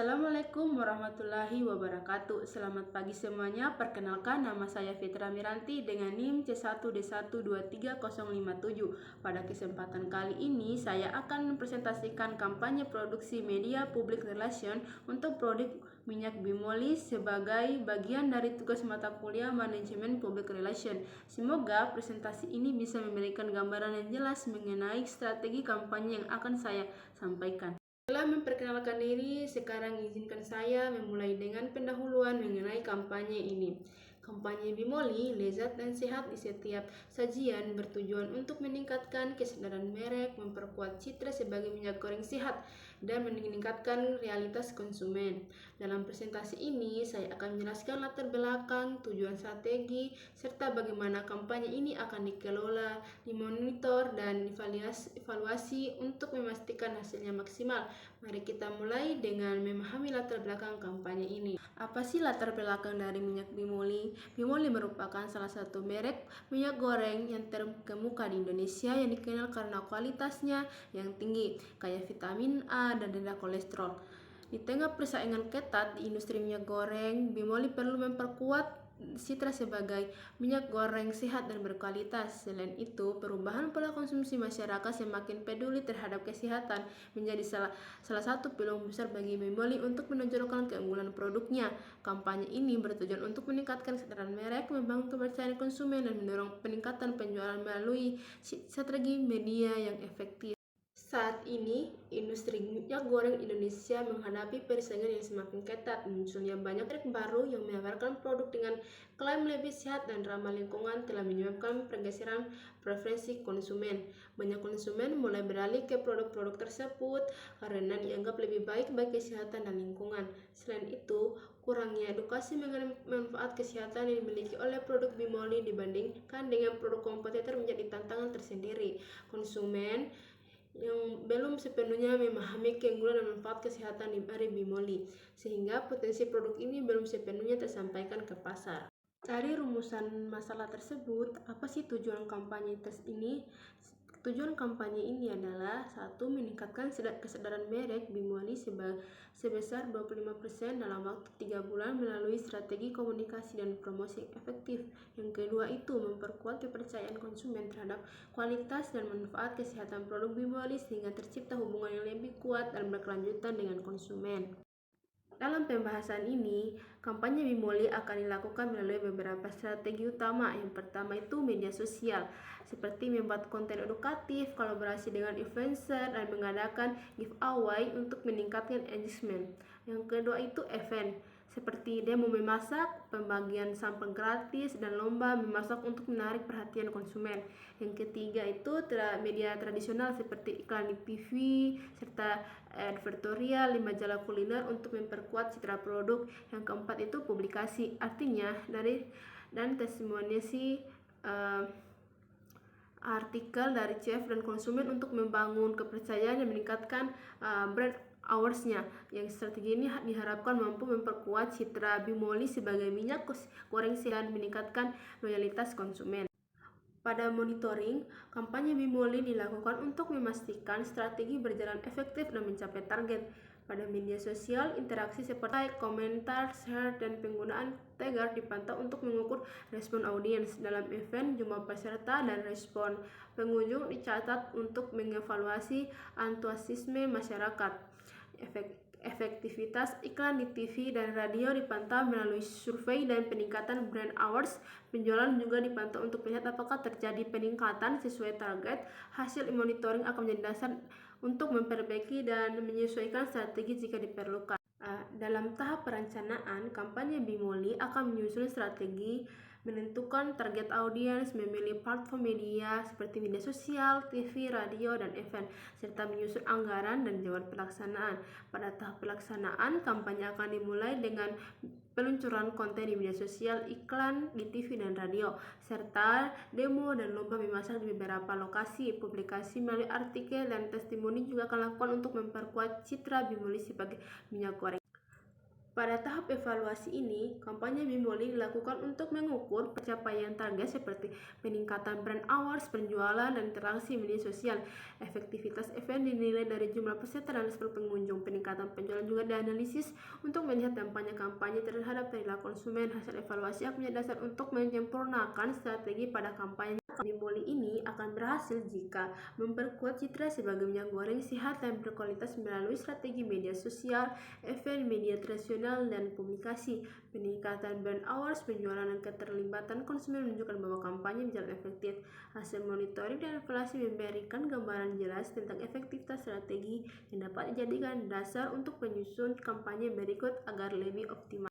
Assalamualaikum warahmatullahi wabarakatuh. Selamat pagi semuanya. Perkenalkan, nama saya Fitra Miranti dengan NIM C1D1230057. Pada kesempatan kali ini saya akan mempresentasikan kampanye produksi media public relation untuk produk minyak bimoli sebagai bagian dari tugas mata kuliah manajemen public relation. Semoga presentasi ini bisa memberikan gambaran yang jelas mengenai strategi kampanye yang akan saya sampaikan. Setelah memperkenalkan diri, sekarang izinkan saya memulai dengan pendahuluan mengenai kampanye ini. Kampanye Bimoli, lezat dan sehat di setiap sajian, bertujuan untuk meningkatkan kesadaran merek, memperkuat citra sebagai minyak goreng sehat, dan meningkatkan realitas konsumen. Dalam presentasi ini, saya akan menjelaskan latar belakang, tujuan strategi, serta bagaimana kampanye ini akan dikelola, dimonitor, dan evaluasi untuk memastikan hasilnya maksimal. Mari kita mulai dengan memahami latar belakang kampanye ini. Apa sih latar belakang dari minyak bimoli? Bimoli merupakan salah satu merek minyak goreng yang terkemuka di Indonesia yang dikenal karena kualitasnya yang tinggi, kaya vitamin A dan rendah kolesterol. Di tengah persaingan ketat di industri minyak goreng, Bimoli perlu memperkuat citra sebagai minyak goreng sehat dan berkualitas. Selain itu, perubahan pola konsumsi masyarakat semakin peduli terhadap kesehatan menjadi salah satu peluang besar bagi Bimoli untuk menonjolkan keunggulan produknya. Kampanye ini bertujuan untuk meningkatkan kesadaran merek, membangun kepercayaan konsumen, dan mendorong peningkatan penjualan melalui strategi media yang efektif. Saat ini, industri minyak goreng Indonesia menghadapi persaingan yang semakin ketat. Munculnya banyak merek baru yang menawarkan produk dengan klaim lebih sehat dan ramah lingkungan telah menyebabkan pergeseran preferensi konsumen. Banyak konsumen mulai beralih ke produk-produk tersebut karena dianggap lebih baik bagi kesehatan dan lingkungan. Selain itu, kurangnya edukasi mengenai manfaat kesehatan yang dimiliki oleh produk Bimoli dibandingkan dengan produk kompetitor menjadi tantangan tersendiri. Konsumen yang belum sepenuhnya memahami keunggulan dan manfaat kesehatan dari Bimoli, sehingga potensi produk ini belum sepenuhnya tersampaikan ke pasar. Dari rumusan masalah tersebut, apa sih tujuan kampanye tes ini? Tujuan kampanye ini adalah 1. Meningkatkan kesadaran merek Bimoli sebesar 25% dalam waktu 3 bulan melalui strategi komunikasi dan promosi efektif. Yang kedua itu memperkuat kepercayaan konsumen terhadap kualitas dan manfaat kesehatan produk Bimoli sehingga tercipta hubungan yang lebih kuat dan berkelanjutan dengan konsumen. Dalam pembahasan ini, kampanye Bimoli akan dilakukan melalui beberapa strategi utama. Yang pertama itu media sosial, seperti membuat konten edukatif, kolaborasi dengan influencer, dan mengadakan giveaway untuk meningkatkan engagement. Yang kedua itu event, seperti demo memasak, pembagian sampel gratis, dan lomba memasak untuk menarik perhatian konsumen. Yang ketiga itu media tradisional seperti iklan di TV, serta advertorial di majalah kuliner untuk memperkuat citra produk. Yang keempat itu publikasi, artinya dan testimoniasi artikel dari chef dan konsumen untuk membangun kepercayaan dan meningkatkan brand awareness-nya. Yang strategi ini diharapkan mampu memperkuat citra Bimoli sebagai minyak goreng sehat dan meningkatkan loyalitas konsumen. Pada monitoring, kampanye Bimoli dilakukan untuk memastikan strategi berjalan efektif dan mencapai target. Pada media sosial, interaksi seperti like, komentar, share, dan penggunaan tagger dipantau untuk mengukur respon audiens. Dalam event, jumlah peserta dan respon pengunjung dicatat untuk mengevaluasi antusiasme masyarakat. Efektivitas iklan di TV dan radio dipantau melalui survei dan peningkatan brand awareness. Penjualan juga dipantau untuk melihat apakah terjadi peningkatan sesuai target. Hasil monitoring akan menjadi dasar untuk memperbaiki dan menyesuaikan strategi jika diperlukan. Dalam tahap perencanaan, kampanye Bimoli akan menyusun strategi, menentukan target audiens, memilih platform media seperti media sosial, TV, radio, dan event, serta menyusun anggaran dan jadwal pelaksanaan. Pada tahap pelaksanaan, kampanye akan dimulai dengan peluncuran konten di media sosial, iklan di TV dan radio, serta demo dan lomba memasak di beberapa lokasi. Publikasi melalui artikel dan testimoni juga akan dilakukan untuk memperkuat citra Bimoli sebagai minyak goreng. Pada tahap evaluasi ini, kampanye Bimoli dilakukan untuk mengukur pencapaian target seperti peningkatan brand awareness, penjualan, dan interaksi media sosial. Efektivitas event dinilai dari jumlah peserta dan respon pengunjung. Peningkatan penjualan juga dianalisis untuk melihat dampaknya kampanye terhadap perilaku konsumen. Hasil evaluasi akan menjadi dasar untuk menyempurnakan strategi pada kampanye. Bimoli ini akan berhasil jika memperkuat citra sebagai minyak goreng sehat dan berkualitas melalui strategi media sosial, event media tradisional, dan komunikasi. Peningkatan brand awareness, penjualan, dan keterlibatan konsumen menunjukkan bahwa kampanye berjalan efektif. Hasil monitoring dan evaluasi memberikan gambaran jelas tentang efektivitas strategi yang dapat dijadikan dasar untuk penyusun kampanye berikut agar lebih optimal.